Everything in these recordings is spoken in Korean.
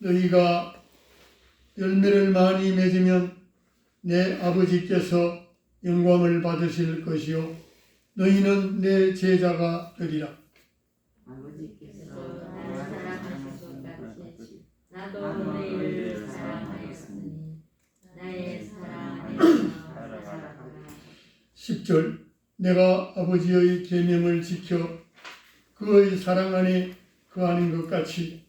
너희가 열매를 많이 맺으면 내 아버지께서 영광을 받으실 것이요 너희는 내 제자가 되리라. 아버지께서 나를 사랑하신 것 같이 나도 너희를 사랑하였으니 나의 사랑 안에서 살아가라. 10절 내가 아버지의 계명을 지켜 그의 사랑 안에 거하는 것 같이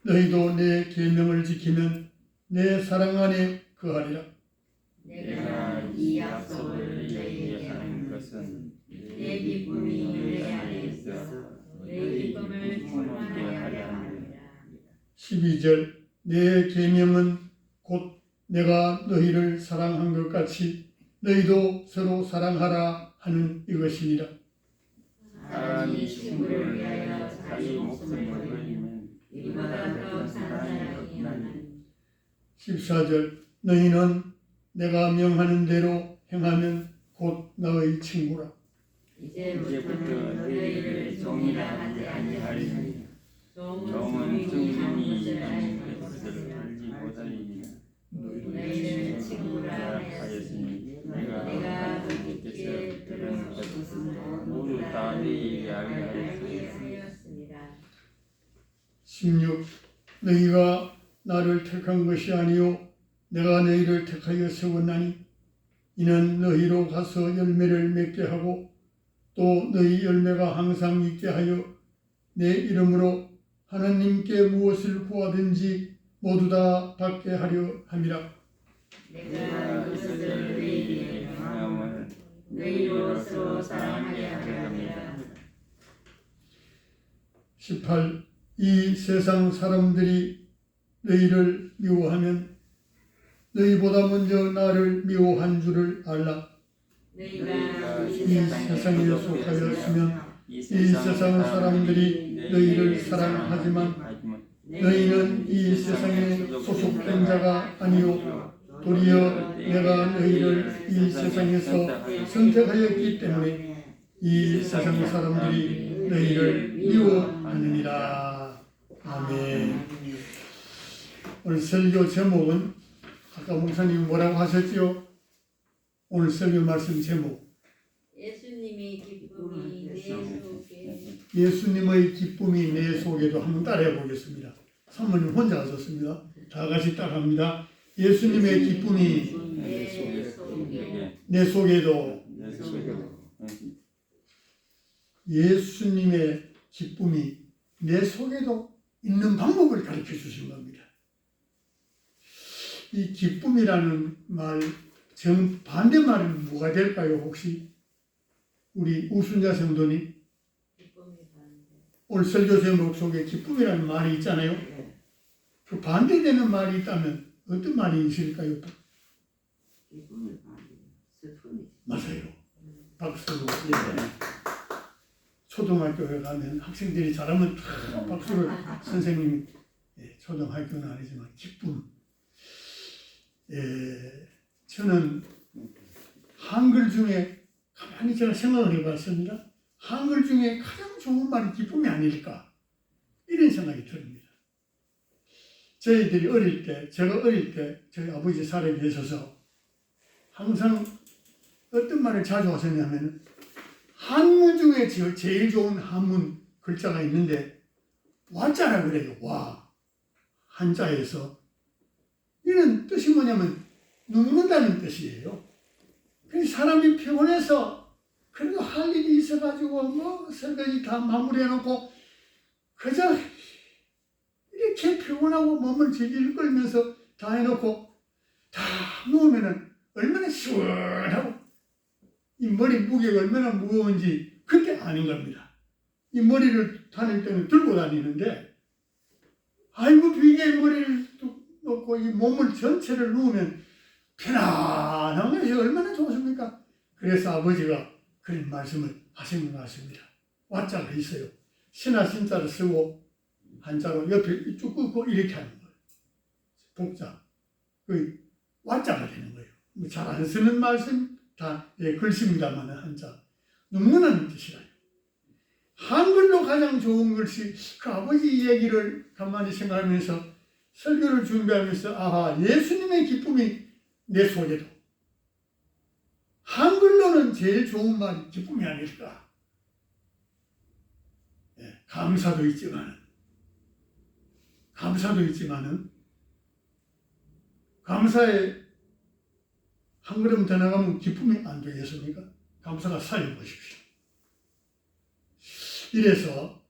너희도 내 계명을 지키면 내 사랑 안에 거하리라. 내가 이 약속을 너희에게 하는 것은 내 기쁨이 너희 안에 있어 너희 기쁨을 충만하게 하려 함이라. 12절 내 계명은 곧 내가 너희를 사랑한 것 같이 너희도 서로 사랑하라 하는 이것이니라. 사람이 친구를 위하여 자기 목숨을 버리면 이보다 더 사랑이 없나니. 14절 너희는 내가 명하는 대로 행하면 곧 나의 친구라. 이제부터 너희를 종이라 하지 아니하리니 종은 증인이 있는 것을 알지 못하리니 너희는 친구라 하였으니 내가 너희께 들은 것은 모두 다 너희에게 알게 하였습니다. 16 너희가 나를 택한 것이 아니요 내가 너희를 택하여 세웠나니 이는 너희로 가서 열매를 맺게 하고 또 너희 열매가 항상 있게 하여 내 이름으로 하나님께 무엇을 구하든지 모두 다 받게 하려 함이라. 내가 이것을 너희에게 명함은 너희로 서로 사랑하게 하려 함이라. 18 이 세상 사람들이 너희를 미워하면 너희보다 먼저 나를 미워한 줄을 알라. 너희가 이 세상에 속하였으면 이 세상 사람들이 너희를 사랑하지만 너희는 이 세상에 소속된 자가 아니요 도리어 내가 너희를 이 세상에서 선택하였기 때문에 이 세상 사람들이 너희를 미워하느니라. 아멘. 오늘 설교 제목은 아까 목사님이 뭐라고 하셨지요? 오늘 설교 말씀 제목 예수님의 기쁨이 내 속에. 예수님의 기쁨이 내 속에도 한번 따라해 보겠습니다. 사모님 혼자 하셨습니다. 다 같이 따라합니다. 예수님의 기쁨이 내 속에도. 예수님의 기쁨이 내 속에도 있는 방법을 가르쳐 주신 겁니다. 이 기쁨이라는 말 반대말은 뭐가 될까요? 혹시 우리 우순자 성도님 오늘 설교 제목 속에 기쁨이라는 말이 있잖아요. 그 반대되는 말이 있다면 어떤 말이 있을까요? 맞아요. 박수로. 초등학교에 가면 학생들이 잘하면 다 박수를 선생님이 초등학교는 아니지만 기쁨. 저는 한글 중에 가만히 제가 생각을 해봤습니다. 한글 중에 가장 좋은 말이 기쁨이 아닐까 이런 생각이 듭니다. 저희들이 제가 어릴 때 저희 아버지 살아 계셔서 항상 어떤 말을 자주 하셨냐면 한문 중에 제일 좋은 한문 글자가 있는데 와자라 그래요. 와 한자에서 이런 뜻이 뭐냐면 눕는다는 뜻이에요. 사람이 피곤해서 그래도 할 일이 있어가지고 뭐 설거지 다 마무리해놓고 그저 이렇게 피곤하고 몸을 질질 끌면서 다 해놓고 다 누우면은 얼마나 시원하고 이 머리 무게가 얼마나 무거운지 그때 아는 겁니다. 이 머리를 다닐 때는 들고 다니는데 아이고 비계 머리를 놓고 이 몸을 전체를 누우면 편안한 것이 얼마나 좋습니까? 그래서 아버지가 그런 말씀을 하신 것 같습니다. 와자가 있어요. 신하 신자를 쓰고 한자로 옆에 쭉 긋고 이렇게 하는 거예요. 복자. 그 와자가 되는 거예요. 잘 안 쓰는 말씀 다 글씨입니다만 한자. 눕는 뜻이라요. 한글로 가장 좋은 글씨 그 아버지 얘기를 가만히 생각하면서 설교를 준비하면서 아하, 예수님의 기쁨이 내 속에도. 한글로는 제일 좋은 말이 기쁨이 아닐까. 감사도 있지만은 감사에 한 걸음 더 나가면 기쁨이 안 되겠습니까? 감사가 살려보십시오. 이래서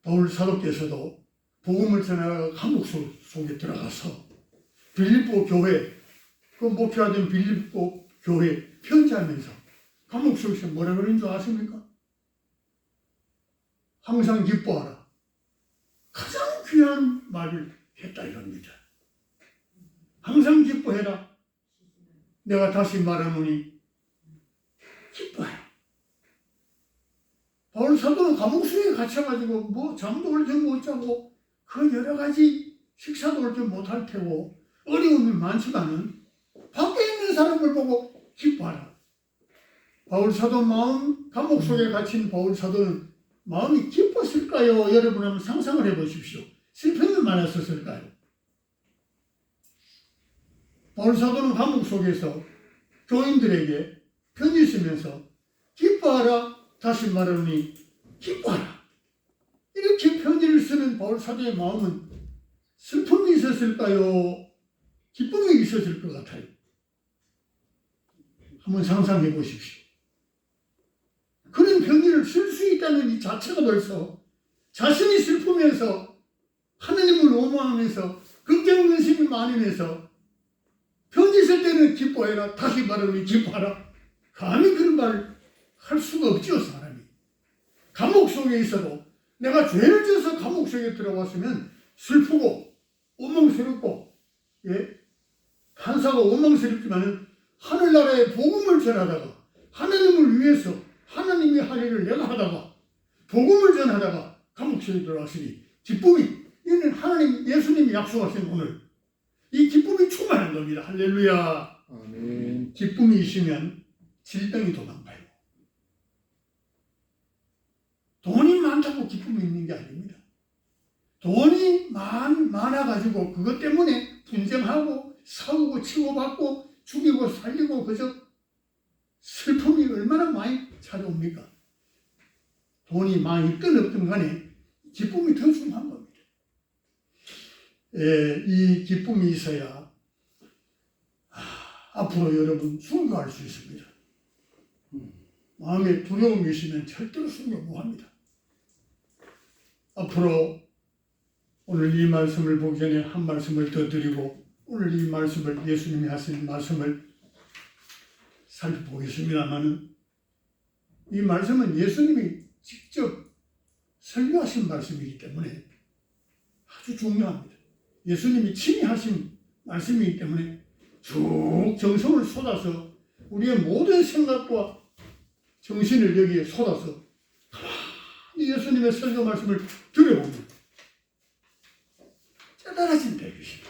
바울 사도께서도 복음을 전하다가 감옥 속에 들어가서 빌립보 교회, 그 목회하던 빌립보 교회 편지하면서 감옥 속에서 뭐라 그러는 줄 아십니까? 항상 기뻐하라. 가장 귀한 말을 했다 이럽니다. 항상 기뻐해라. 내가 다시 말하노니 기뻐해라. 바울 사도는 감옥 속에 갇혀가지고 뭐 잠도 올지 못 자고 그 여러 가지 식사도 올지 못할 테고 어려움이 많지만은 밖에 있는 사람을 보고 기뻐하라. 바울 사도 감옥 속에 갇힌 바울 사도는 마음이 기뻤을까요? 여러분 한번 상상을 해보십시오. 슬픔이 많았었을까요? 바울 사도는 감옥 속에서 교인들에게 편지 쓰면서 기뻐하라. 다시 말하니 기뻐하라. 이렇게 편지를 쓰는 바울 사도의 마음은 슬픔이 있었을까요? 기쁨이 있었을 것 같아요. 한번 상상해 보십시오. 그런 편지를 쓸 수 있다는 이 자체가 벌써 자신이 슬프면서 하나님을 원망하면서 걱정 근심이 많으면서 편지 쓸 때는 기뻐해라. 다시 말하니 기뻐하라. 감히 그런 말을 할 수가 없죠, 사람이. 감옥 속에 있어도 내가 죄를 져서 감옥 속에 들어왔으면 슬프고 원망스럽고 판사가 원망스럽지만은 하늘나라의 복음을 전하다가 하나님을 위해서 하나님의 할 일을 내가 하다가 복음을 전하다가 감옥 속에 들어왔으니 기쁨이, 이는 하나님 예수님이 약속하신 오늘 이 기쁨이 충만한 겁니다. 할렐루야. 아멘. 기쁨이 있으면 질병이 도망가요. 돈이 많다고 기쁨이 있는 게 아닙니다. 돈이 많아가지고 그것 때문에 분쟁하고 싸우고 치고받고 죽이고 살리고 그저 슬픔이 얼마나 많이 찾아옵니까? 돈이 많이 있든 없든 간에 기쁨이 더 중요한 겁니다. 이 기쁨이 있어야 앞으로 여러분 순교할 수 있습니다. 마음에 두려움이 있으면 절대로 순교 못합니다. 앞으로 오늘 이 말씀을 보기 전에 한 말씀을 더 드리고 오늘 이 말씀을 예수님이 하신 말씀을 살펴보겠습니다만은 이 말씀은 예수님이 직접 설교하신 말씀이기 때문에 아주 중요합니다. 예수님이 친히 하신 말씀이기 때문에 쭉 정성을 쏟아서 우리의 모든 생각과 정신을 여기에 쏟아서 가만히 예수님의 설교 말씀을 들여보면 깨달아진다 이것입니다.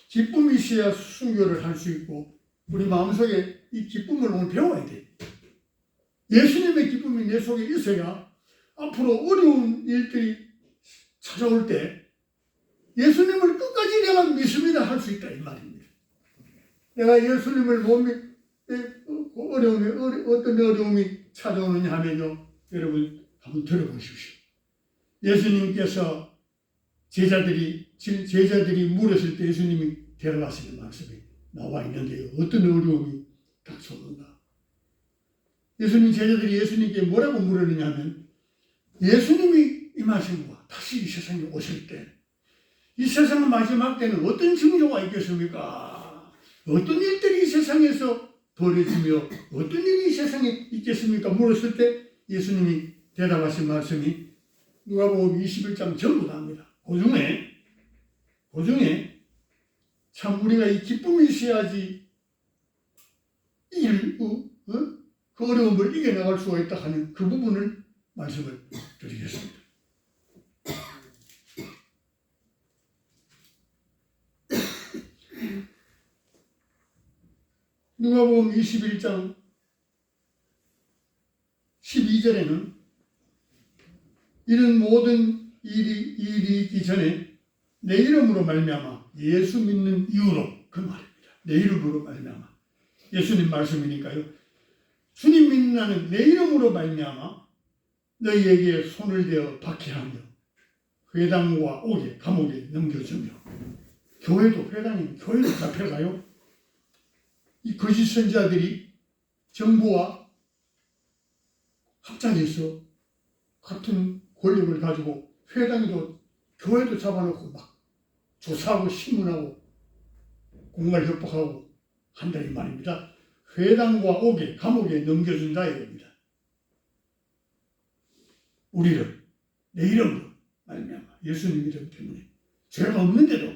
기쁨이 있어야 순교를 할 수 있고 우리 마음속에 이 기쁨을 오늘 배워야 돼. 예수님의 기쁨이 내 속에 있어야 앞으로 어려운 일들이 찾아올 때 예수님을 끝까지 내가 믿습니다 할 수 있다 이 말입니다. 내가 예수님을 못 어떤 어려움이 찾아오느냐 하면요, 여러분 한번 들어보십시오. 예수님께서 제자들이 물었을 때 예수님이 대답하시는 말씀이 나와 있는데요. 어떤 어려움이 닥쳐오는가? 예수님 제자들이 예수님께 뭐라고 물었느냐 하면 예수님이 임하신 것 다시 이 세상에 오실 때 이 세상 마지막 때는 어떤 징조가 있겠습니까? 어떤 일들이 이 세상에서 벌어지며 어떤 일이 이 세상에 있겠습니까? 물었을 때 예수님이 대답하신 말씀이 누가복음 21장 전부 다입니다. 그 중에 참 우리가 이 기쁨이 있어야지 그 어려움을 이겨나갈 수가 있다 하는 그 부분을 말씀을 드리겠습니다. 누가복음 21장 12절에는 이런 모든 일이 있기 전에 내 이름으로 말미암아 예수 믿는 이유로 그 말입니다. 내 이름으로 말미암아 예수님 말씀이니까요. 주님 믿는 나는 내 이름으로 말미암아 너희에게 손을 대어 박해하며 회당과 옥에 감옥에 넘겨주며 교회도 회당이면 교회도 잡혀가요. 이 거짓 선지자들이 정부와 합작해서 같은 권력을 가지고 회당에도 교회도 잡아놓고 막 조사하고 신문하고 공갈 협박하고 한다 이 말입니다. 회당과 옥에 감옥에 넘겨준다 이겁니다. 우리를 내 이름으로 말미암아 예수님 이름 때문에 죄가 없는데도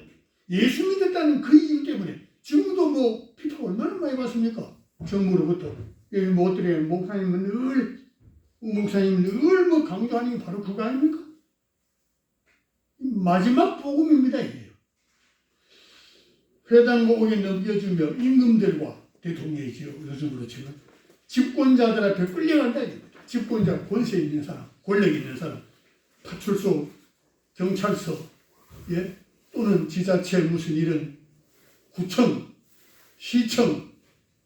예수 믿었다는 그 이유 때문에 지금도 뭐 비판 얼마나 많이 받습니까? 정부로부터. 여기 뭐 어떻게 목사님은 늘 뭐 강조하는 게 바로 그거 아닙니까? 마지막 복음입니다. 이게요. 회당과 옥에 넘겨주며 임금들과 대통령이지요. 요즘으로 치면 집권자들 앞에 끌려간다 이겁니다. 집권자, 권세 있는 사람, 권력 있는 사람, 파출소, 경찰서, 예? 또는 지자체 무슨 이런 구청, 시청,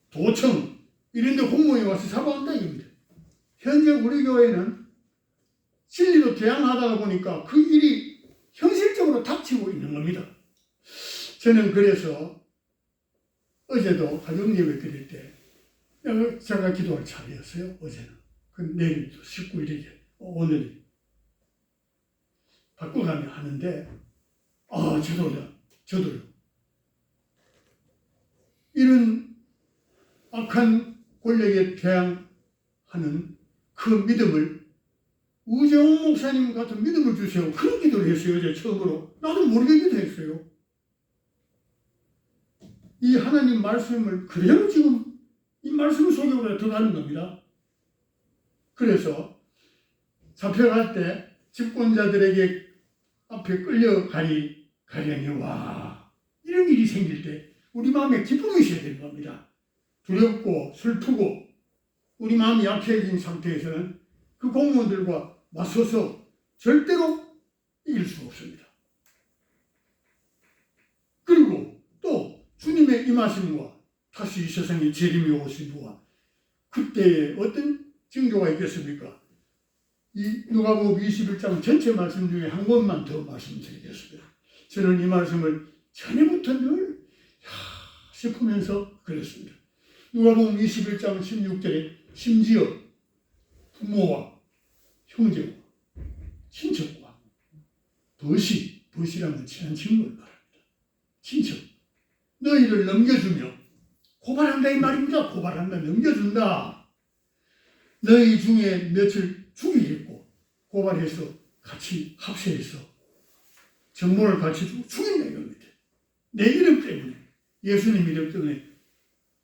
도청 이런 데 공무원이 와서 잡아간다 이겁니다. 현재 우리 교회는 진리로 대항하다가 보니까 그 일이 현실적으로 닥치고 있는 겁니다. 저는 그래서 어제도 가정예배 드릴 때 제가 기도할 차례였어요. 어제는. 그 내일도 19일이게 오늘 바꿔가며 하는데 저도요. 이런 악한 권력에 대항하는 그 믿음을 우정훈 목사님 같은 믿음을 주세요. 그런 기도를 했어요. 어제 처음으로. 나도 모르게 기도했어요. 이 하나님 말씀을 그대로 지금 이 말씀 속에 우리가 들어가는 겁니다. 그래서 잡혀갈 때 집권자들에게 앞에 가려니 와 이런 일이 생길 때 우리 마음에 기쁨이 있어야 되는 겁니다. 두렵고 슬프고 우리 마음이 약해진 상태에서는 그 공무원들과 맞서서 절대로 이길 수 없습니다. 그리고 또 주님의 임하심과 다시 이 세상에 재림이 오심과 그때에 어떤 징조가 있겠습니까? 이 누가복음 21장 전체 말씀 중에 한 권만 더 말씀드리겠습니다. 저는 이 말씀을 전에부터 늘 싶으면서 그랬습니다. 누가복음 21장 16절에 심지어 부모와 형제와 친척과 벗이라는 친한 친구를 말합니다. 친척 너희를 넘겨주며 고발한다 이 말입니다. 고발한다 넘겨준다. 너희 중에 며칠 죽이겠고 고발해서 같이 합세해서 정보를 같이 주고 죽인다 이겁니다. 내 이름 때문에 예수님 이름 때문에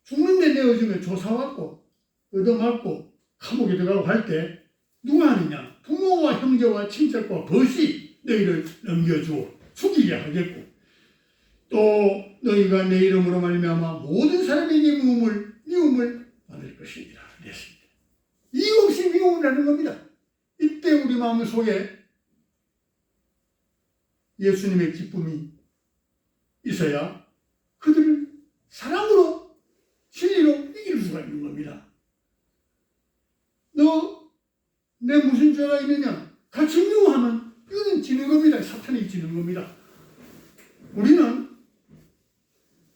죽는데 내어주면 조사받고 얻어맞고 감옥에 들어가고 할 때 누가 하느냐? 부모와 형제와 친척과 벗이 너희를 넘겨주어 죽이게 하겠고 또 너희가 내 이름으로 말미암아 모든 사람에게 미움을 받을 것이니라 그랬습니다. 이유 없이 미움을 하는 겁니다. 이때 우리 마음 속에 예수님의 기쁨이 있어야 그들을 사랑으로 진리로 이길 수가 있는 겁니다. 너 내 무슨 죄가 있느냐? 같이 미워하면 이거는 지는 겁니다. 사탄이 지는 겁니다. 우리는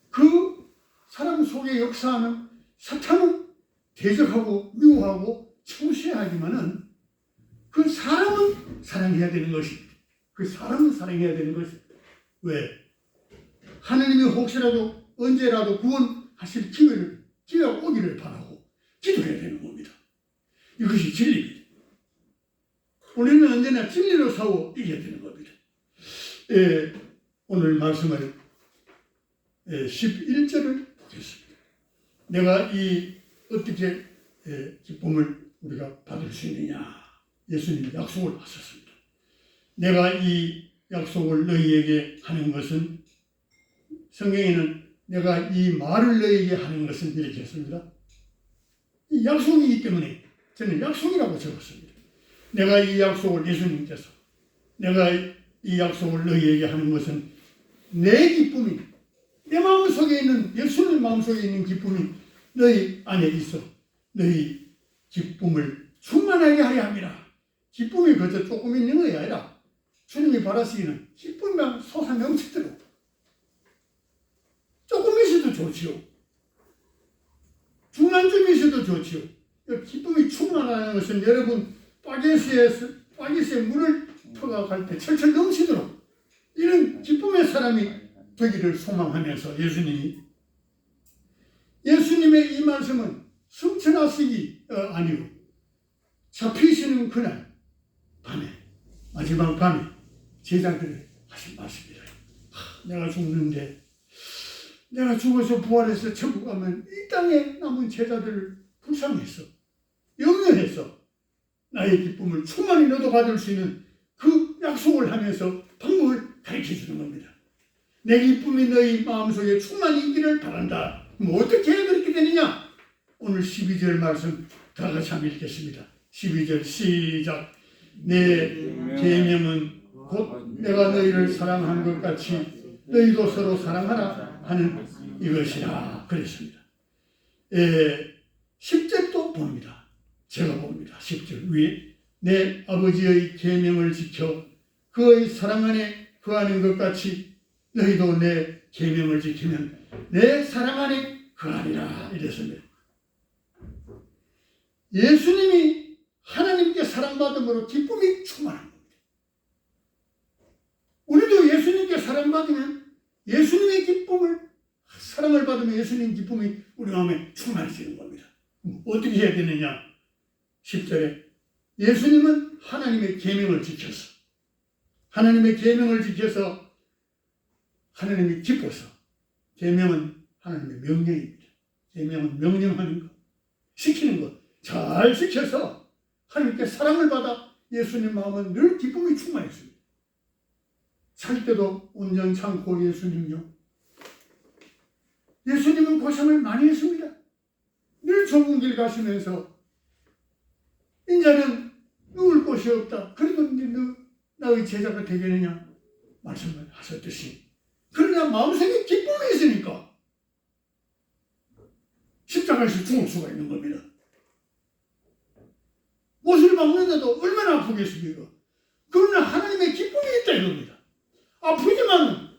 그 사람 속에 역사하는 사탄은 대적하고 미워하고 청시하지만은 그 사람은 사랑해야 되는 것입니다. 그 사람은 사랑해야 되는 것입니다. 왜? 하나님이 혹시라도 언제라도 구원하실 기회가 오기를 바라고 기도해야 되는 겁니다. 이것이 진리입니다. 우리는 언제나 진리로 싸워 이겨야 되는 겁니다. 오늘 말씀을 11절을 보겠습니다. 내가 어떻게 기쁨을 우리가 받을 수 있느냐. 예수님이 약속을 하셨습니다. 내가 이 약속을 너희에게 하는 것은 성경에는 내가 이 말을 너희에게 하는 것은 이렇게 했습니다. 이 약속이기 때문에 저는 약속이라고 적었습니다. 내가 이 약속을 예수님께서 내가 이 약속을 너희에게 하는 것은 내 기쁨이, 내 마음속에 있는, 예수님 마음속에 있는 기쁨이 너희 안에 있어 너희 기쁨을 충만하게 하려 함이라. 기쁨이 그저 조금 있는 것이 아니라 주님이 바라시기는 기쁨만 솟아 넘치도록. 조금 있어도 좋지요. 중간쯤 있어도 좋지요. 기쁨이 충만하는 것은 여러분 바게스에 물을 퍼갈 때 철철 넘치도록 이런 기쁨의 사람이 되기를 소망하면서 예수님의 이 말씀은 승천하시기 아니고 잡히시는 그날 밤에, 마지막 밤에 제자들이 하신 말씀이다. 내가 죽는데, 내가 죽어서 부활해서 천국 가면 이 땅에 남은 제자들을 불쌍했어, 염려했어. 나의 기쁨을 충만히 너도 받을 수 있는 그 약속을 하면서 방법을 가르쳐 주는 겁니다. 내 기쁨이 너희 마음속에 충만히 있기를 바란다. 뭐 어떻게 해야 그렇게 되느냐? 오늘 12절 말씀 다 같이 한번 읽겠습니다. 12절 시작. 내 계명은 곧 내가 너희를 사랑한 것 같이 너희도 서로 사랑하라 하는 이것이라 그랬습니다. 10절도 봅니다. 제가 봅니다. 10절 위에 내 아버지의 계명을 지켜 그의 사랑 안에 거하는 것 같이 너희도 내 계명을 지키면 내 사랑 안에 거하리라 이랬습니다. 예수님이 하나님께 사랑받음으로 기쁨이 충만한 겁니다. 우리도 예수님께 사랑받으면 예수님의 기쁨을, 사랑을 받으면 예수님 기쁨이 우리 마음에 충만해지는 겁니다. 어떻게 해야 되느냐? 10절에 예수님은 하나님의 계명을 지켜서, 하나님의 계명을 지켜서 하나님이 기뻐서, 계명은 하나님의 명령입니다. 계명은 명령하는 것, 시키는 것 잘 지켜서 하나님께 사랑을 받아 예수님 마음은 늘 기쁨이 충만했습니다. 살 때도 온전 참고 예수님은 고생을 많이 했습니다. 늘 좁은 길 가시면서 인자는 누울 곳이 없다. 그래도 너 나의 제자가 되겠느냐 말씀을 하셨듯이, 그러나 마음속에 기쁨이 있으니까 십자가에서 죽을 수가 있는 겁니다. 못을 박는데도 얼마나 아프겠습니까? 그러나 하나님의 기쁨이 있다 이겁니다. 아프지만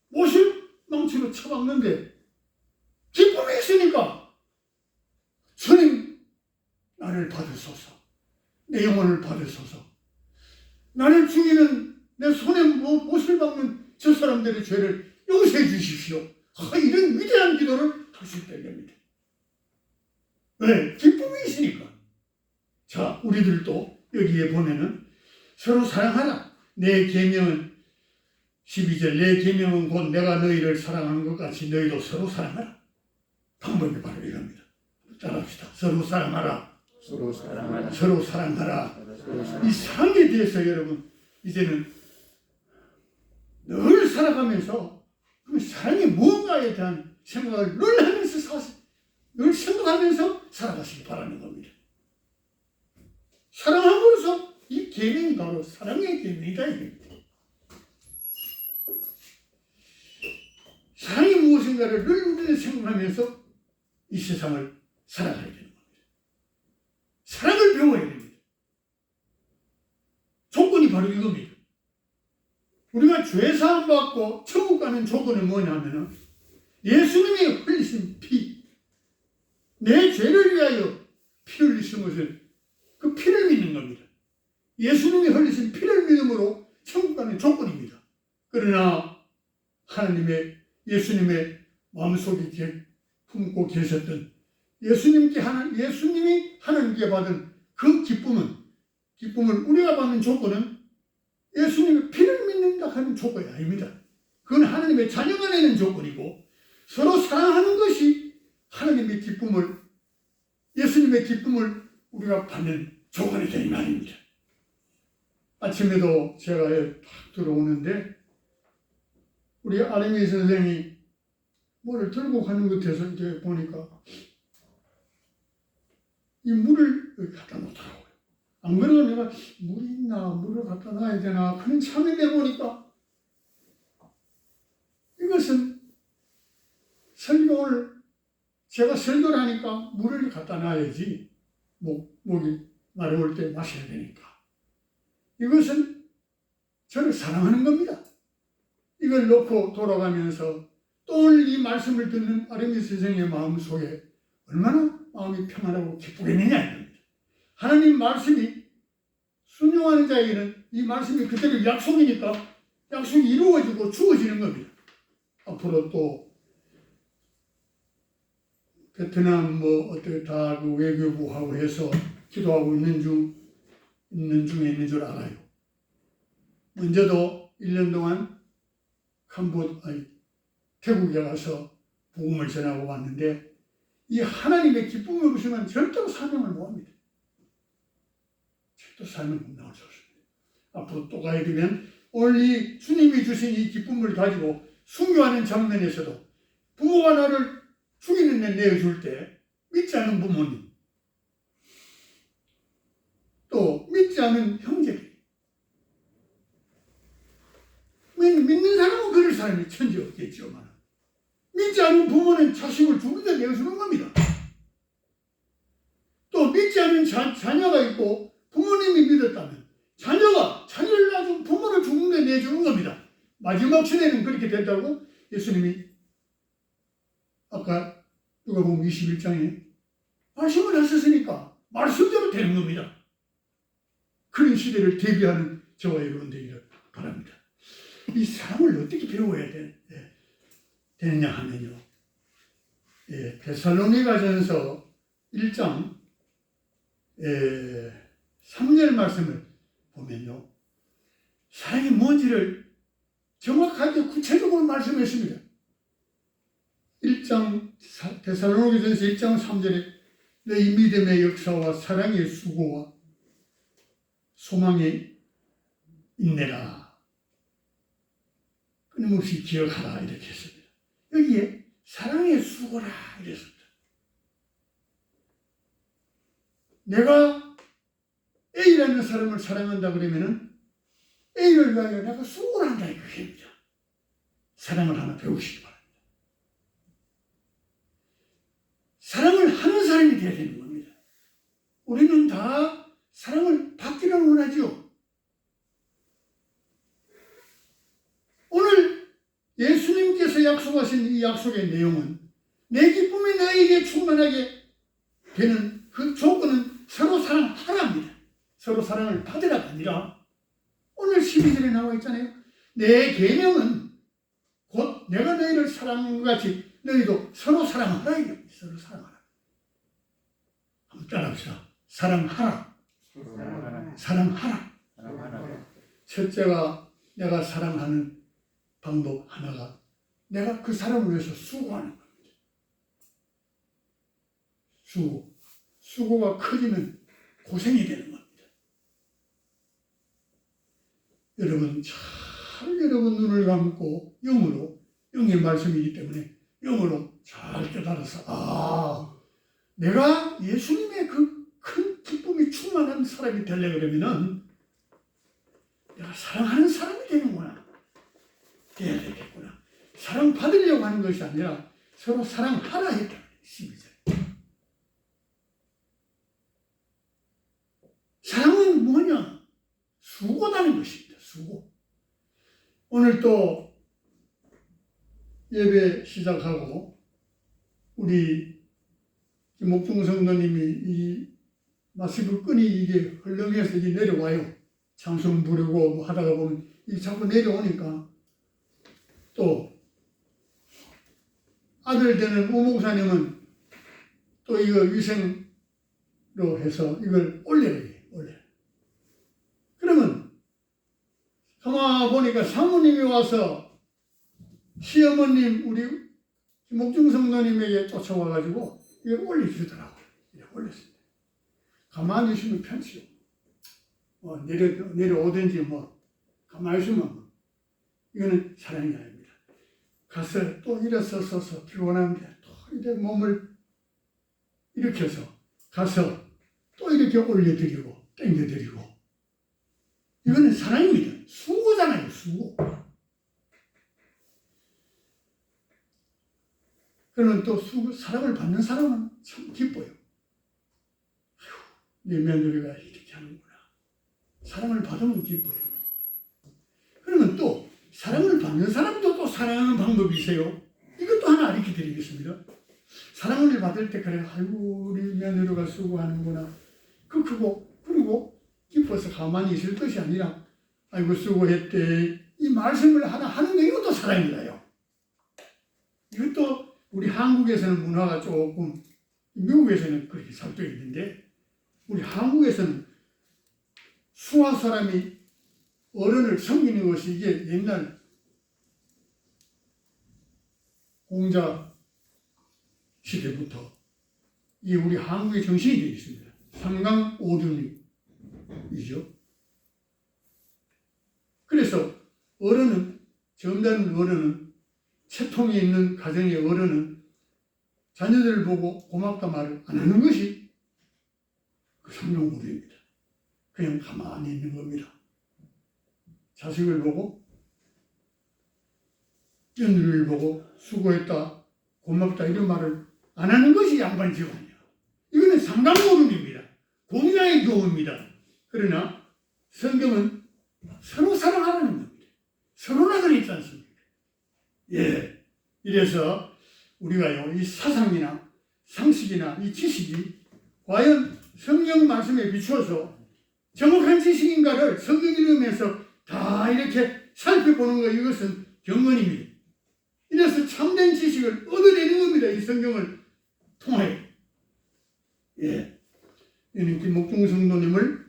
못을 망치로 쳐박는데 기쁨이 있으니까 주님 나를 받으소서, 내 영혼을 받으소서, 나를 죽이는 내 손에 못을 박는 저 사람들의 죄를 용서해 주십시오. 이런 위대한 기도를 할 수 있다는 겁니다. 왜? 기쁨이 있으니까. 자, 우리들도 여기에 보면은 서로 사랑하라. 내 계명은 12절 내 계명은 곧 내가 너희를 사랑하는 것 같이 너희도 서로 사랑하라. 방법이 바로 이겁니다. 따라합시다. 서로 사랑하라. 서로 사랑하라. 서로 사랑하라. 이 사랑에 대해서 여러분 이제는 늘 살아가면서 그 사랑이 무언가에 대한 생각을 늘 하면서 늘 생각하면서 살아가시기 바라는 겁니다. 사랑함으로써 이 계명이 바로 사랑의 계명이다 이겁니다. 사랑이 무엇인가를 늘 우리는 생각하면서 이 세상을 살아가야 되는 겁니다. 사랑을 배워야 됩니다. 조건이 바로 이겁니다. 우리가 죄사함 받고 천국 가는 조건은 뭐냐면은 예수님이 흘리신 피, 내 죄를 위하여 피 흘리신 것을, 그 피를 믿는 겁니다. 예수님이 흘리신 피를 믿음으로 천국 가는 조건입니다. 그러나 예수님의 마음속에 품고 계셨던 예수님이 하나님께 받은 그 기쁨을 우리가 받는 조건은 예수님의 피를 믿는다 하는 조건이 아닙니다. 그건 하나님의 자녀가 되는 조건이고, 서로 사랑하는 것이 하나님의 기쁨을, 예수님의 기쁨을 우리가 받는 조건이 되는 말입니다. 아침에도 제가 딱 들어오는데 우리 아름이 선생이 뭐를 들고 가는 것 같아서 이제 보니까 이 물을 여기 갖다 놓더라고요. 안 그러면 내가 물이 있나, 물을 갖다 놔야 되나 그런 참여해 보니까 이것은 설교를 제가 설교를 하니까 물을 갖다 놔야지 목이 마려울 때 마셔야 되니까 이것은 저를 사랑하는 겁니다. 이걸 놓고 돌아가면서 또 오늘 이 말씀을 듣는 아르미 선생의 마음 속에 얼마나 마음이 평안하고 기쁘겠느냐 이겁니다. 하나님 말씀이 순종하는 자에게는 이 말씀이 그대로 약속이니까 약속이 이루어지고 주어지는 겁니다. 앞으로 또 베트남 어떻게 다 그 외교부하고 해서 기도하고 있는 중에 있는 줄 알아요. 먼저도 1년 동안 태국에 가서 복음을 전하고 왔는데 이 하나님의 기쁨이 없으면 절대로 사명을 못합니다. 절대로 사명을 못 나올 수 없습니다. 앞으로 또 가야 되면 오늘 이 주님이 주신 이 기쁨을 가지고 순교하는 장면에서도 부모가 나를 죽이는 데 내어줄 때 믿지 않은 부모님 또 믿지 않은 형제들 믿는 사람은 그럴 사람이 천지 없겠지만 믿지 않는 부모는 자식을 죽는 데 내어주는 겁니다. 또 믿지 않는 자녀가 있고 부모님이 믿었다면 자녀를 낳은 부모를 죽는 데 내주는 겁니다. 마지막 시대는 그렇게 된다고 예수님이 아까 누가복음 21장에 말씀을 하셨으니까 말씀대로 되는 겁니다. 그런 시대를 대비하는 저와 여러분 되기를 바랍니다. 이 사랑을 어떻게 배워야 되느냐 하면요. 데살로니가전서 1장 3절 말씀을 보면요. 사랑이 뭔지를 정확하게 구체적으로 말씀했습니다. 1장 데살로니가전서 1장 3절에 너희 믿음의 역사와 사랑의 수고와 소망의 인내라 끊임없이 기억하라 이렇게 했습니다. 여기에 사랑의 수고라 이랬습니다. 내가 A라는 사람을 사랑한다 그러면은 A를 위하여 내가 수고를 한다 이것입니다. 사랑을 하나 배우시기 바랍니다. 사랑을 하는 사람이 되어야 되는 겁니다. 우리는 다 사랑을 받기를 원하죠. 오늘 예수님께서 약속하신 이 약속의 내용은 내 기쁨이 너에게 충만하게 되는 그 조건은 서로 사랑하라입니다. 서로 사랑을 받으라가 아니라 오늘 12절에 나와 있잖아요. 내 계명은 곧 내가 너희를 사랑한 것 같이 너희도 서로 사랑하라 이겁니다. 서로 사랑하라. 한번 따라합시다. 사랑하라. 사랑하라. 첫째가 내가 사랑하는 방법 하나가 내가 그 사람을 위해서 수고하는 겁니다. 수고가 커지면 고생이 되는 겁니다. 여러분 여러분 눈을 감고 영의 말씀이기 때문에 영으로 잘 깨달아서 내가 예수님의 그 큰 기쁨이 충만한 사람이 되려고 그러면은 내가 사랑하는 사람이 되는구나. 돼야 되겠구나. 사랑받으려고 하는 것이 아니라 서로 사랑하라 했다. 12절. 사랑은 뭐냐? 수고다는 것입니다. 수고. 오늘 또 예배 시작하고 우리 김옥중 성도님이 이 마스크 끈이 이게 헐렁해서 이게 내려와요. 찬송 부르고 하다가 보면 이 자꾸 내려오니까 또 아들 되는 우목사님은 또 이거 위생으로 해서 이걸 올려야 돼. 그러면 가만 보니까 사모님이 와서 시어머님 우리 김옥중 성도님에게 쫓아와가지고 이걸 올려주더라고요. 올렸습니다. 가만히 있으면 편치요. 내려오든지 가만히 있으면 이거는 사랑이 아닙니다. 가서 또 일어서서 피곤한데 또 이제 몸을 일으켜서 가서 또 이렇게 올려드리고 땡겨드리고. 이거는 사랑입니다. 수고잖아요, 수고. 그러면 또 사랑을 받는 사람은 참 기뻐요. 내 며느리가 이렇게 하는구나. 사랑을 받으면 기뻐요. 그러면 또 사랑을 받는 사람도 또 사랑하는 방법이 있어요. 이것도 하나 알려 드리겠습니다. 사랑을 받을 때 그래, 아이고 우리 며느리가 수고하는구나. 그리고 기뻐서 가만히 있을 것이 아니라 아이고 수고했대. 이 말씀을 하나 하는 게 이것도 사랑이라요. 이것도 우리 한국에서는 문화가 조금, 미국에서는 그렇게 살도 있는데 우리 한국에서는 수화 사람이 어른을 섬기는 것이 이게 옛날 공자 시대부터 이게 우리 한국의 정신이 되어 있습니다. 삼강오륜이죠. 그래서 어른은, 젊은 어른은, 채통이 있는 가정의 어른은 자녀들을 보고 고맙다 말을 안 하는 것이 그 삼강오륜입니다. 그냥 가만히 있는 겁니다. 자식을 보고, 며느리를 보고 수고했다, 고맙다 이런 말을 안 하는 것이 양반 집안이야. 이거는 삼강오륜입니다. 공자의 교훈입니다. 그러나 성경은 서로 사랑하라는 겁니다. 서로나 그랬지 않습니까? 예. 이래서 우리가요, 이 사상이나 상식이나 이 지식이 과연 성경 말씀에 비추어서 정확한 지식인가를 성경 읽으면서 다 이렇게 살펴보는 것, 이것은 경건입니다. 이래서 참된 지식을 얻어내는 겁니다. 이 성경을 통하여. 예. 이는 김목중 성도님을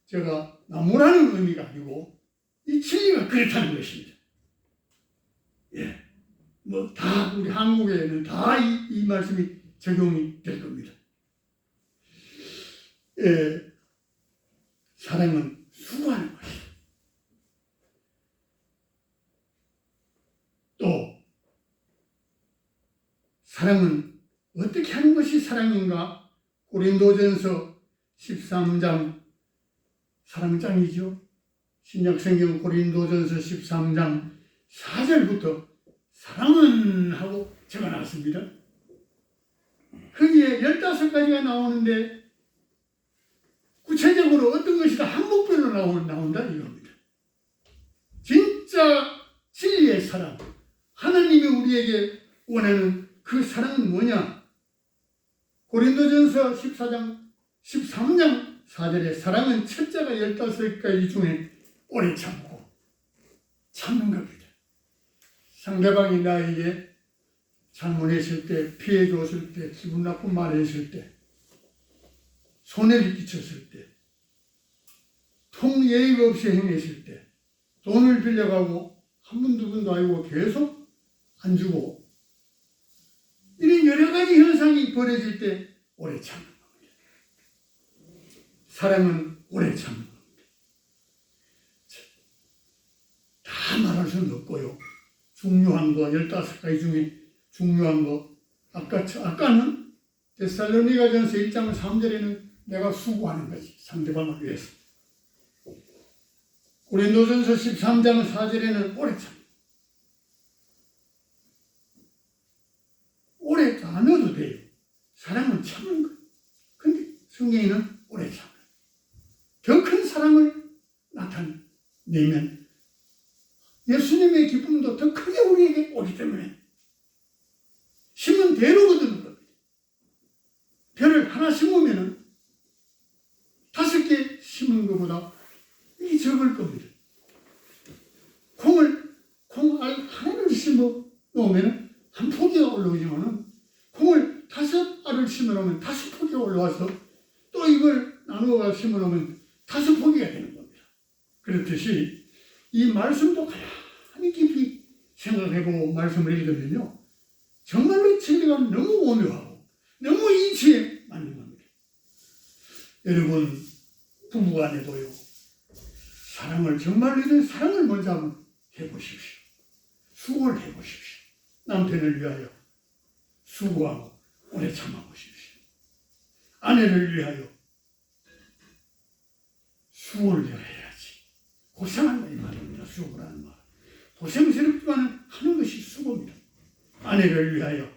제가 나무라는 의미가 아니고 이 진리가 그렇다는 것입니다. 예. 뭐 다 우리 한국에는 다 이 말씀이 적용이 될 겁니다. 예. 사랑은 수고하는 것이다. 또 사랑은 어떻게 하는 것이 사랑인가? 고린도전서 13장 사랑장이죠. 신약성경 고린도전서 13장 4절부터 사랑은 하고 적어놨습니다. 거기에 15가지가 나오는데 구체적으로 어떤 것이 다 항목별로 나온다 이겁니다. 진짜 진리의 사랑, 하나님이 우리에게 원하는 그 사랑은 뭐냐? 고린도전서 13장 4절에 사랑은 첫째가 15가지 중에 오래 참고 참는 겁니다. 상대방이 나에게 잘못했을 때, 피해 줬을 때, 기분 나쁜 말 했을 때, 손해를 끼쳤을 때, 예의 없이 행했을 때, 돈을 빌려가고 한 번, 두 번도 아니고 계속 안 주고, 이런 여러 가지 현상이 벌어질 때 오래 참는 겁니다. 사랑은 오래 참는 겁니다. 다 말할 수는 없고요. 중요한 거, 15가지 중에 중요한 거, 아까는 데살로니가전서 1장 3절에는 내가 수고하는 거지, 상대방을 위해서. 고린도전서 13장 4절에는 오래 참. 오래 안 해도 돼요. 사랑은 참는 거예요. 근데 성경에는 오래 참아요. 더 큰 사랑을 나타내면 예수님의 기쁨도 더 크게 우리에게 오기 때문에 심은 대로 거두는 겁니다. 벼를 하나 심으면 5개 심은 것보다 이 적을 겁니다. 콩알 하나를 심어 놓으면 한 포기가 올라오지만은 콩을 5알을 심어 놓으면 5포기가 올라와서 또 이걸 나누어 심어 놓으면 5포기가 되는 겁니다. 그렇듯이 이 말씀도 가만히 깊이 생각해보고 말씀을 읽으면요, 정말로 진리가 너무 오묘하고 너무 이치에 맞는 겁니다. 여러분 부부간에도요, 사랑을 정말로 이런 사랑을 먼저 한번 해보십시오. 수고를 해보십시오. 남편을 위하여 수고하고 오래 참아보십시오. 아내를 위하여 수고를 내가 해야지. 고생한다 이 말입니다. 수고라는 말. 고생스럽지만 하는 것이 수고입니다. 아내를 위하여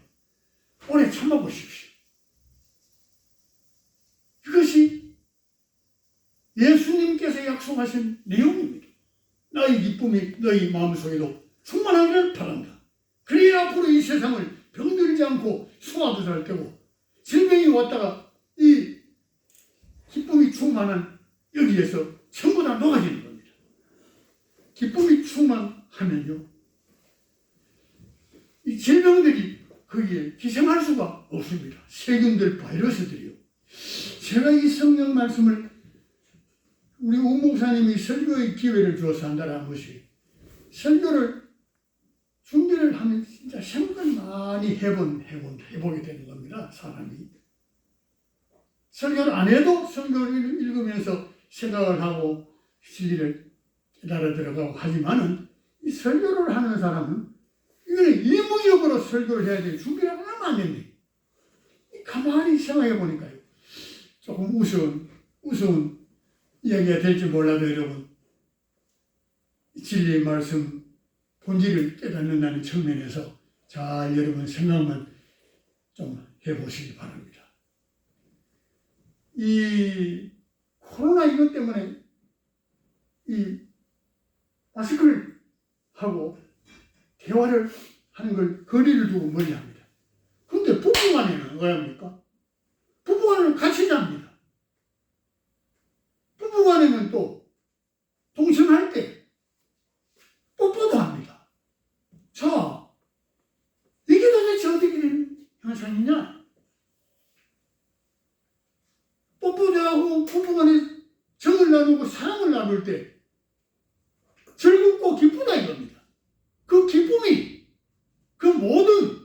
오래 참아보십시오. 이것이 예수님께서 약속하신 내용입니다. 나의 기쁨이 너희 마음속에도 충만하기를 바란다. 그래야 앞으로 이 세상을 병들지 않고 수화도 잘 되고 질병이 왔다가 이 기쁨이 충만한 여기에서 전부 다 녹아지는 겁니다. 기쁨이 충만하면요, 이 질병들이 거기에 기생할 수가 없습니다. 세균들, 바이러스들이요. 제가 이 성경 말씀을 우리 우 목사님이 설교의 기회를 주어서 한다는 것이, 설교를 준비를 하면 진짜 생각을 많이 해보게 되는 겁니다. 사람이. 설교를 안 해도 설교를 읽으면서 생각을 하고 진리를 깨달아 들어가고 하지만은 이 설교를 하는 사람은 이거는 의무적으로 설교를 해야 돼. 준비를 안 하면 안 됩니다. 가만히 생각해 보니까요, 조금 우스운 이야기가 될지 몰라도 여러분, 진리의 말씀 본질을 깨닫는다는 측면에서 잘 여러분 생각만 좀 해보시기 바랍니다. 이 코로나 이것 때문에 이 마스크를 하고 대화를 하는 걸 거리를 두고 멀리 합니다. 그런데 부부간에는 왜 합니까? 부부간에는 같이 잡니다. 부부간에는 또 동성할 때 뽀뽀도 합니다. 자, 이게 도대체 어떻게 된 현상이냐? 뽀뽀도 하고 부부간에 정을 나누고 사랑을 나눌 때 즐겁고 기쁘다 이겁니다. 그 기쁨이 그 모든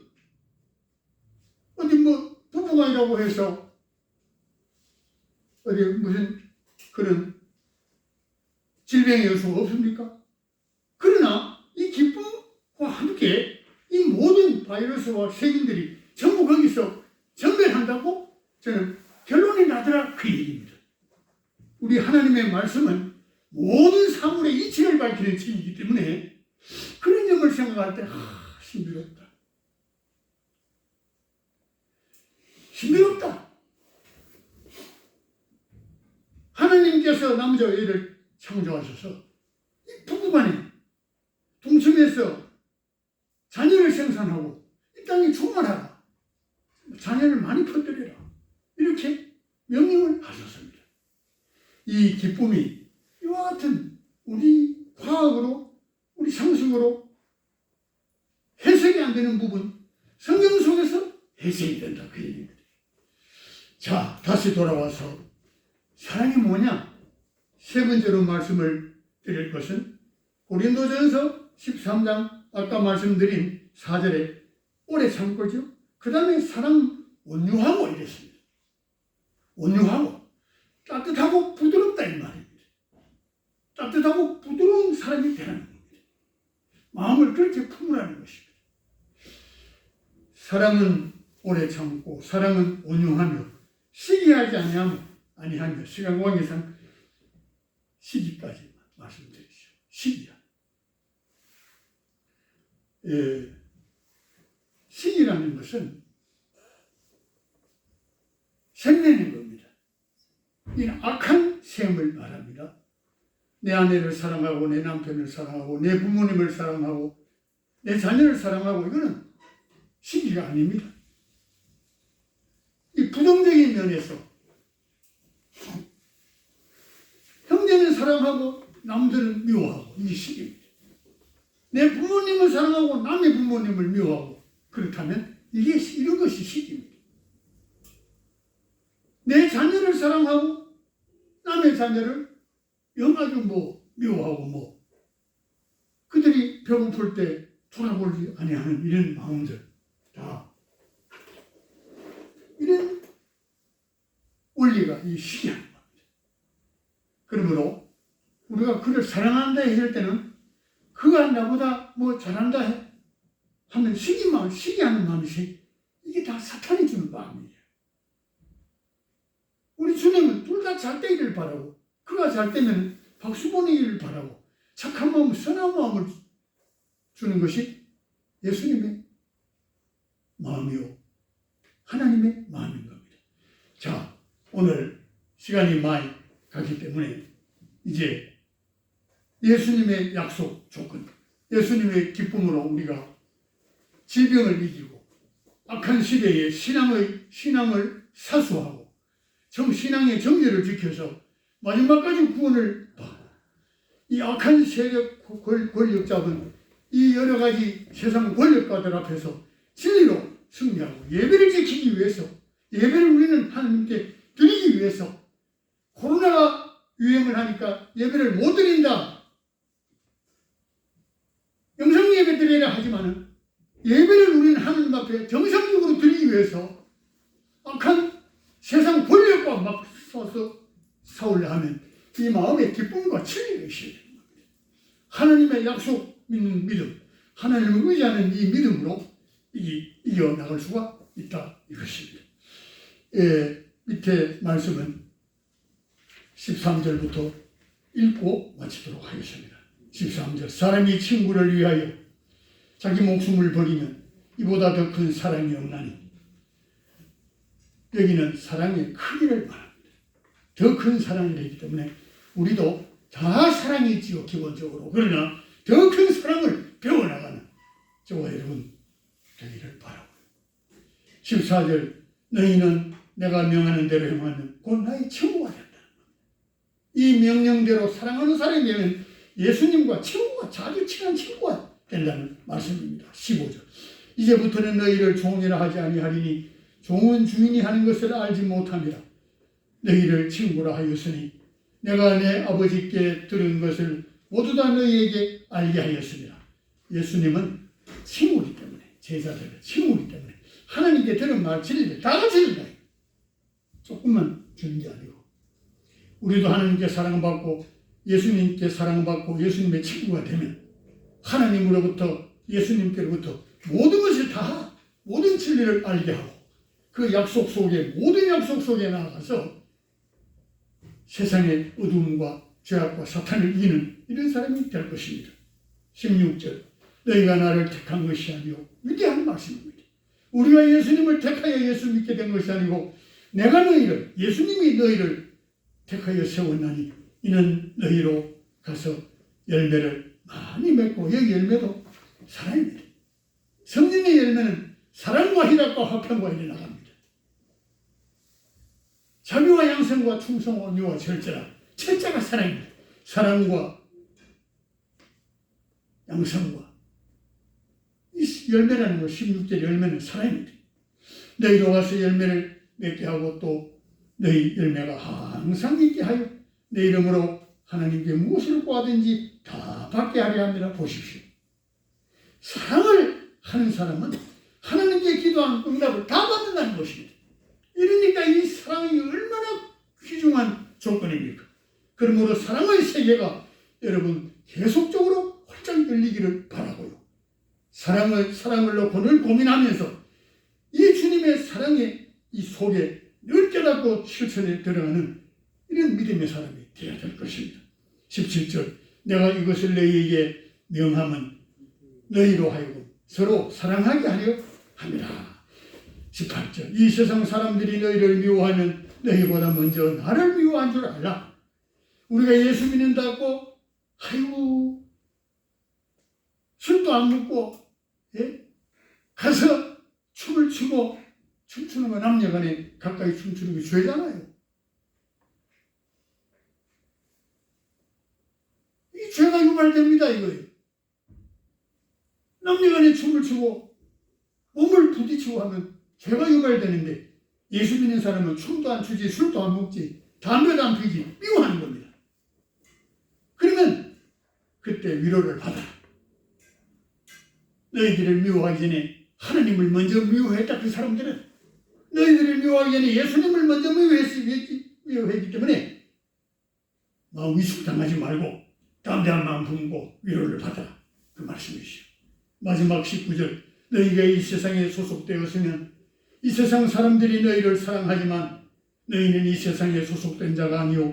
어디 뭐 부부간이라고 해서 어디 무슨 그런 질병이 올 수가 없습니까? 그러나 이 기쁨과 함께 이 모든 바이러스와 세균들이 전부 거기서 전멸한다고 저는 결론이 나더라 그 얘기입니다. 우리 하나님의 말씀은 모든 사물의 이치를 밝히는 책이기 때문에 그런 점을 생각할 때 힘들었다. 힘들었다. 하나님께서 남자 여자를 창조하셔서 이 부부간에 동침해서 자녀를 생산하고 이 땅에 충만하라. 자녀를 많이 퍼뜨려라. 이렇게 명령을 하셨습니다. 이 기쁨이 이와 같은 우리 과학으로, 우리 상식으로 해석이 안 되는 부분, 성경 속에서 해석이 된다. 그 얘기입니다. 자, 다시 돌아와서 사랑이 뭐냐? 세 번째로 말씀을 드릴 것은 고린도전서 13장 아까 말씀드린 4절에 오래 참고죠. 그 다음에 사랑 온유하고 이랬습니다. 온유하고 따뜻하고 부드럽다 이 말입니다. 따뜻하고 부드러운 사람이 되라는 겁니다. 마음을 그렇게 품으라는 것입니다. 사랑은 오래 참고 사랑은 온유하며 시기하지 아니하며 시간 관계상 시기까지 말씀드리죠. 시기야. 시기라는 것은 생내는 겁니다. 이 악한 셈을 말합니다. 내 아내를 사랑하고 내 남편을 사랑하고 내 부모님을 사랑하고 내 자녀를 사랑하고 이거는 시기가 아닙니다. 이 부정적인 면에서 형제는 사랑하고 남들은 미워하고 이게 시기입니다. 내 부모님을 사랑하고 남의 부모님을 미워하고 그렇다면 이런 것이 시기입니다. 내 자녀를 사랑하고 남의 자녀를 아주 미워하고 그들이 배고플 때 돌아보지 아니하는 이런 마음들 다 이런 원리가 이 시기하는 겁니다. 그러므로 우리가 그를 사랑한다 했을 때는 그가 나보다 잘한다 하면 시기하는 마음이 이게 다 사탄이 주는 마음이에요. 우리 주님은 둘 다 잘 되기를 바라고 그가 잘 되면 박수 보내기를 바라고 착한 마음, 선한 마음을 주는 것이 예수님의 마음이요 하나님의 마음인 겁니다. 자, 오늘 시간이 많이 가기 때문에 이제 예수님의 약속 조건, 예수님의 기쁨으로 우리가 질병을 이기고 악한 시대에 신앙을 사수하고 신앙의 정죄를 지켜서 마지막까지 구원을 받고 이 악한 세력 권력자분 이 여러 가지 세상 권력가들 앞에서 진리로 승리하고 예배를 지키기 위해서 예배를 우리는 하나님께 드리기 위해서 코로나가 유행을 하니까 예배를 못 드린다. 영상 예배 드리라 하지만은 예배를 우리는 하나님 앞에 정상적으로 드리기 위해서 악한 세상 권력과 막 서서 싸우려 하면 이 마음의 기쁨과 진리가 있어야 됩니다. 하나님의 약속 믿는 믿음, 하나님을 의지하는 이 믿음으로 이겨나갈 수가 있다 이것입니다. 밑에 말씀은 13절부터 읽고 마치도록 하겠습니다. 13절 사람이 친구를 위하여 자기 목숨을 버리면 이보다 더 큰 사랑이 없나니. 여기는 사랑의 크기를 말합니다. 더 큰 사랑이 되기 때문에 우리도 다 사랑이 있지요 기본적으로. 그러나 더 큰 사랑을 배워나가는 저와 여러분 되기를 바라고요. 14절 너희는 내가 명하는 대로 행하면 곧 나의 친구가 된다. 이 명령대로 사랑하는 사람이 되면 예수님과 친구가 자주 친한 친구가 된다는 말씀입니다. 15절 이제부터는 너희를 종이라 하지 아니하리니 종은 주인이 하는 것을 알지 못함이라. 너희를 친구라 하였으니 내가 내 아버지께 들은 것을 모두 다 너희에게 알게 하였습니다. 예수님은 친구이기 때문에 제자들은 친구이기 때문에 하나님께 들은 말 진리를 다 같이 들다. 조금만 주는 게 아니고 우리도 하나님께 사랑받고 예수님께 사랑받고 예수님의 친구가 되면 하나님으로부터 예수님께로부터 모든 것을 다 모든 진리를 알게 하고 그 약속 속에 모든 약속 속에 나아가서 세상의 어두움과 죄악과 사탄을 이기는 이런 사람이 될 것입니다. 16절 너희가 나를 택한 것이 아니오. 위대한 말씀입니다. 우리가 예수님을 택하여 예수 믿게 된 것이 아니고 내가 너희를 예수님이 너희를 택하여 세웠나니 이는 너희로 가서 열매를 많이 맺고 여기 열매도 사랑입니다. 성령의 열매는 사랑과 희락과 화평과 이래 나갑니다. 자비와 양성과 충성, 온유와 절제라. 첫째가 사랑입니다. 사랑과 양성과 이 열매라는 것 16절 열매는 사랑입니다. 너희로 가서 열매를 맺게 하고 또 너희 열매가 항상 있게 하여 내 이름으로 하나님께 무엇을 구하든지 다 받게 하려 합니다. 보십시오. 사랑을 하는 사람은 하나님께 기도한 응답을 다 받는다는 것입니다. 이러니까 이 사랑이 얼마나 귀중한 조건입니까? 그러므로 사랑의 세계가 여러분 계속적으로 활짝 열리기를 바라고요. 사랑을 놓고 늘 고민하면서 이 주님의 사랑의 이 속에 늘 깨닫고 실천에 들어가는 이런 믿음의 사람이 되어야 될 것입니다. 17절 내가 이것을 너희에게 명함은 너희로 하여금 서로 사랑하게 하려 함이라. 18절 이 세상 사람들이 너희를 미워하면 너희보다 먼저 나를 미워한 줄 알라. 우리가 예수 믿는다고 아이고 술도 안 먹고 가서 춤을 추고 춤추는 거 남녀간에 가까이 춤추는 게 죄잖아요. 이 죄가 유발됩니다 이거예요. 남녀간에 춤을 추고 몸을 부딪히고 하면 죄가 유발되는데 예수 믿는 사람은 춤도 안 추지 술도 안 먹지 담배도 안 피지 미워하는 겁니다. 그러면 그때 위로를 받아라. 너희들을 미워하기 전에 하나님을 먼저 미워했다. 그 사람들은 너희들을 미워하기 전에 예수님을 먼저 미워했기 때문에 마음 위축당하지 말고 담대한 마음 품고 위로를 받아라. 그 말씀이시죠. 마지막 19절 너희가 이 세상에 소속되었으면 이 세상 사람들이 너희를 사랑하지만 너희는 이 세상에 소속된 자가 아니오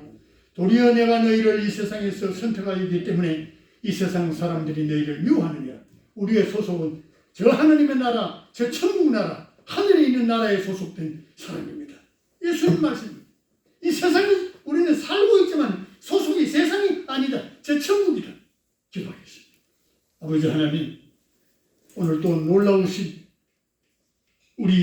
도리어 내가 너희를 이 세상에서 선택하였기 때문에 이 세상 사람들이 너희를 미워하느냐. 우리의 소속은 저 하나님의 나라, 저 천국 나라, 하늘에 있는 나라에 소속된 사람입니다. 예수님 말씀입니다. 이 세상에 우리는 살고 있지만 소속이 세상이 아니다. 저 천국이다. 기도하겠습니다. 아버지 하나님, 오늘 또 놀라우신 우리